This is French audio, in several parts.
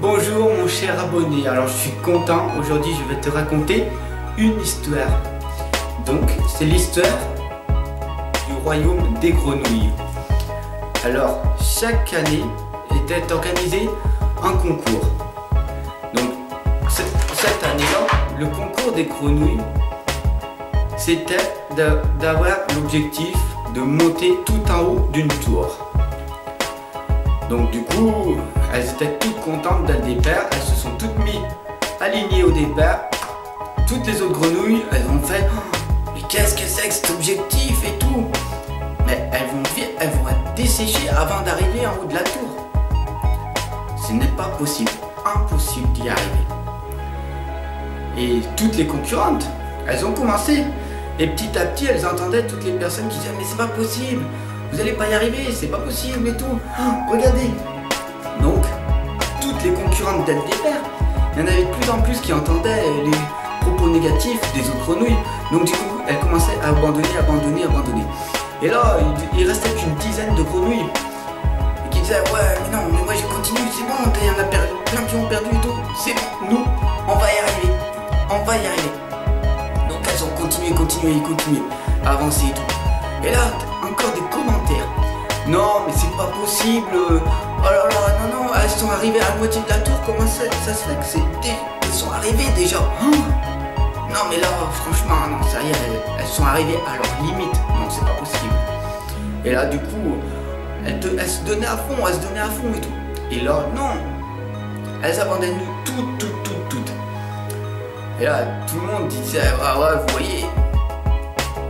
Bonjour mon cher abonné, alors je suis content, aujourd'hui je vais te raconter une histoire. Donc c'est l'histoire du royaume des grenouilles. Alors chaque année était organisé un concours. Donc cette année-là, le concours des grenouilles, c'était d'avoir l'objectif de monter tout en haut d'une tour. Donc du coup, elles étaient toutes contentes dès le départ, elles se sont toutes mises alignées au départ. Toutes les autres grenouilles, elles ont fait oh, mais qu'est-ce que c'est que cet objectif et tout. Mais elles vont être desséchées avant d'arriver en haut de la tour. Ce n'est pas possible, impossible d'y arriver. Et toutes les concurrentes, elles ont commencé. Et petit à petit, elles entendaient toutes les personnes qui disaient mais c'est pas possible. Vous n'allez pas y arriver, c'est pas possible et tout. Oh, regardez. Donc, toutes les concurrentes dès le départ, il y en avait de plus en plus qui entendaient les propos négatifs des autres grenouilles. Donc du coup, elles commençaient à abandonner. Et là, il restait qu'une dizaine de grenouilles qui disaient ouais, mais non, mais moi je continue, c'est bon, il y en a plein qui ont perdu et tout. C'est bon, nous, on va y arriver. On va y arriver. Donc elles ont continué à avancer et tout. Et là, encore des commentaires. Non, mais c'est pas possible. Oh là là, non, elles sont arrivées à la moitié de la tour. Comment ça se fait que c'est elles sont arrivées déjà non, mais là, franchement, non, ça y est, elles sont arrivées à leur limite. Non, c'est pas possible. Et là, du coup, elles se donnaient à fond, et tout. Et là, non. Elles abandonnent toutes. Et là, tout le monde disait, ah ouais, vous voyez,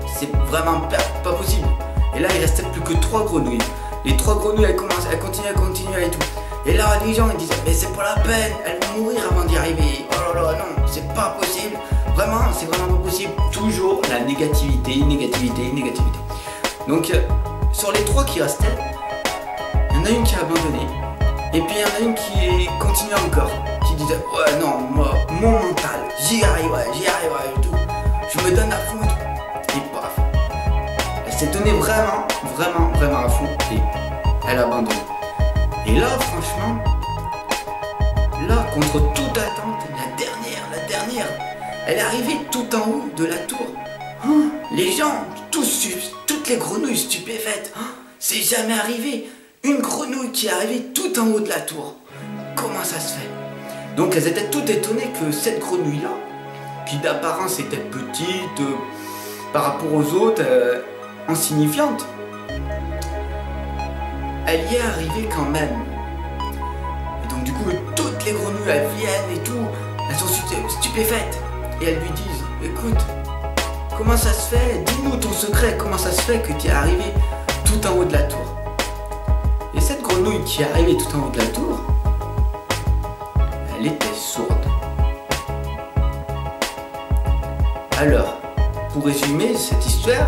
c'est vraiment pas possible. Et là, il restait plus que 3 grenouilles. Les 3 grenouilles, elles continuaient et tout. Et là, les gens, ils disaient, mais c'est pas la peine, elles vont mourir avant d'y arriver. Oh là là, non, c'est pas possible. Vraiment, c'est vraiment pas possible. Toujours la négativité. Donc, sur les 3 qui restaient, il y en a une qui a abandonné. Et puis, il y en a une qui continue encore. Qui disait, ouais, non, moi, mon mental, j'y arriverai et tout. Je me donne à fond et tout. Et paf. Elle s'est donnée vraiment à fond et elle abandonne. Et là, franchement, là, contre toute attente, la dernière, elle est arrivée tout en haut de la tour. Oh, les gens, toutes les grenouilles stupéfaites. Oh, c'est jamais arrivé. Une grenouille qui est arrivée tout en haut de la tour. Comment ça se fait? Donc elles étaient toutes étonnées que cette grenouille-là, qui d'apparence était petite par rapport aux autres, insignifiante, elle y est arrivée quand même. Et donc du coup, toutes les grenouilles, elles viennent et tout, elles sont stupéfaites. Et elles lui disent, écoute, comment ça se fait? Dis-nous ton secret, comment ça se fait que tu es arrivé tout en haut de la tour? Et cette grenouille qui est arrivée tout en haut de la tour, elle était sourde. Alors, pour résumer cette histoire,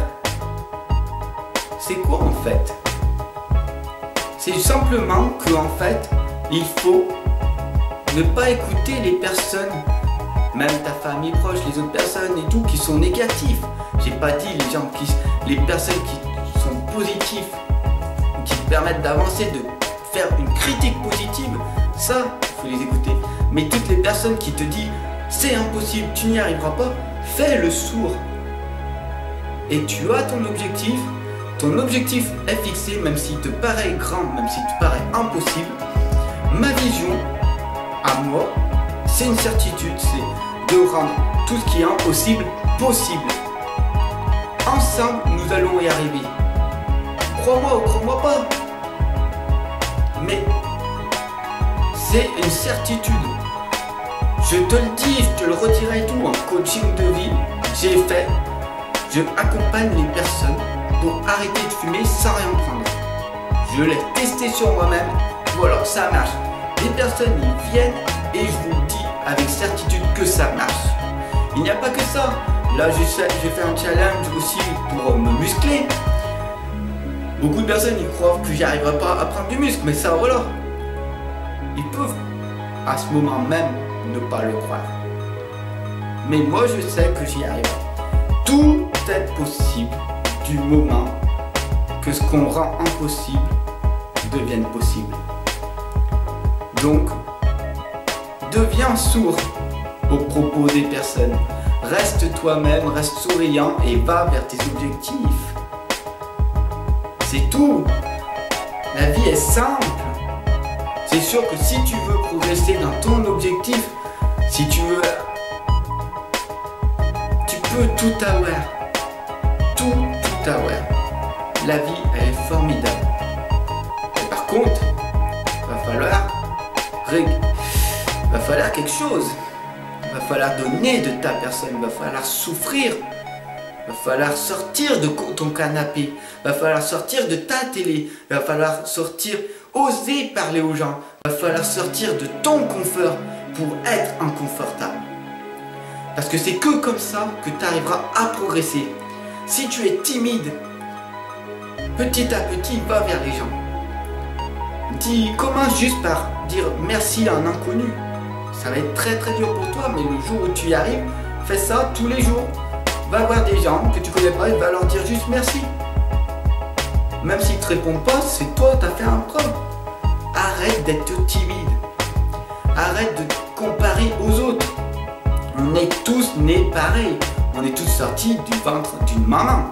c'est quoi en fait? C'est simplement qu'en fait, il faut ne pas écouter les personnes, même ta famille proche, les autres personnes et tout, qui sont négatifs. J'ai pas dit les personnes qui sont positives, qui te permettent d'avancer, de faire une critique positive, ça, il faut les écouter. Mais toutes les personnes qui te disent c'est impossible, tu n'y arriveras pas, fais le sourd. Et tu as ton objectif. Ton objectif est fixé, même s'il te paraît grand, même s'il te paraît impossible. Ma vision, à moi, c'est une certitude, c'est de rendre tout ce qui est impossible, possible. Ensemble, nous allons y arriver. Crois-moi ou crois-moi pas. Mais c'est une certitude. Je te le dis, je te le redirai et tout. En coaching de vie, je accompagne les personnes pour arrêter de fumer sans rien prendre. Je l'ai testé sur moi-même, voilà, ça marche. Les personnes y viennent et je vous le dis avec certitude que ça marche. Il n'y a pas que ça. Là, j'ai fait un challenge aussi pour me muscler. Beaucoup de personnes y croient que j'y arriverai pas à prendre du muscle, mais ça, voilà. Ils peuvent à ce moment même ne pas le croire. Mais moi, je sais que j'y arriverai. Tout est possible du moment que ce qu'on rend impossible devienne possible. Donc, deviens sourd aux propos des personnes. Reste toi-même, reste souriant et va vers tes objectifs. C'est tout. La vie est simple. C'est sûr que si tu veux progresser dans ton objectif, si tu veux, tu peux tout avoir. Tout avoir. La vie, elle est formidable. Et par contre, va falloir quelque chose. Il va falloir donner de ta personne. Il va falloir souffrir. Il va falloir sortir de ton canapé. Il va falloir sortir de ta télé. Il va falloir sortir, oser parler aux gens. Il va falloir sortir de ton confort pour être inconfortable. Parce que c'est que comme ça que tu arriveras à progresser. Si tu es timide, petit à petit, va vers les gens. Commence juste par dire merci à un inconnu. Ça va être très dur pour toi, mais le jour où tu y arrives, fais ça tous les jours. Va voir des gens que tu connais pas et va leur dire juste merci. Même s'ils ne te répondent pas, c'est toi, tu as fait un preuve. Arrête d'être timide. Arrête de te comparer aux autres. On est tous nés pareils. On est tous sortis du ventre d'une maman,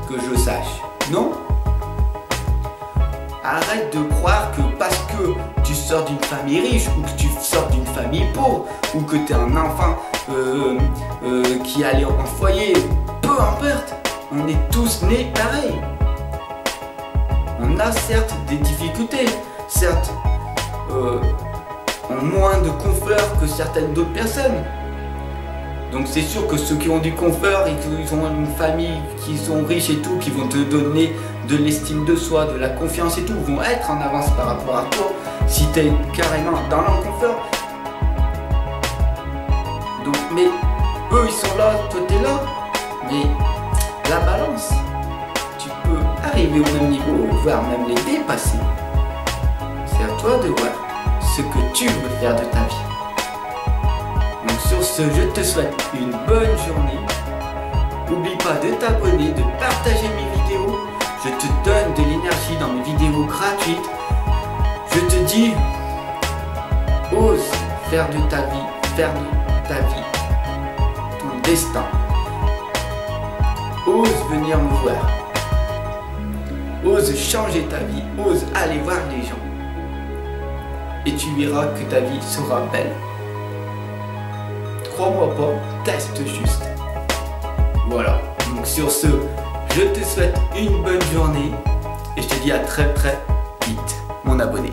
que je sache. Non? Arrête de croire que parce que tu sors d'une famille riche ou que tu sors d'une famille pauvre ou que tu es un enfant qui allait en foyer, peu importe, on est tous nés pareils. On a certes des difficultés, certes ont moins de confort que certaines d'autres personnes. Donc c'est sûr que ceux qui ont du confort et qui ont une famille, qui sont riches et tout, qui vont te donner de l'estime de soi, de la confiance et tout, vont être en avance par rapport à toi si tu es carrément dans l'inconfort. Donc, mais eux ils sont là, toi tu es là, mais la balance, tu peux arriver au même niveau, voire même les dépasser. C'est à toi de voir ce que tu veux faire de ta vie. Donc sur ce, je te souhaite une bonne journée. N'oublie pas de t'abonner, de partager mes vidéos. Je te donne de l'énergie dans mes vidéos gratuites. Je te dis, ose faire de ta vie ton destin. Ose venir me voir. Ose changer ta vie. Ose aller voir les gens. Et tu verras que ta vie sera belle. Crois-moi pas, teste juste. Voilà, donc sur ce, je te souhaite une bonne journée et je te dis à très vite, mon abonné.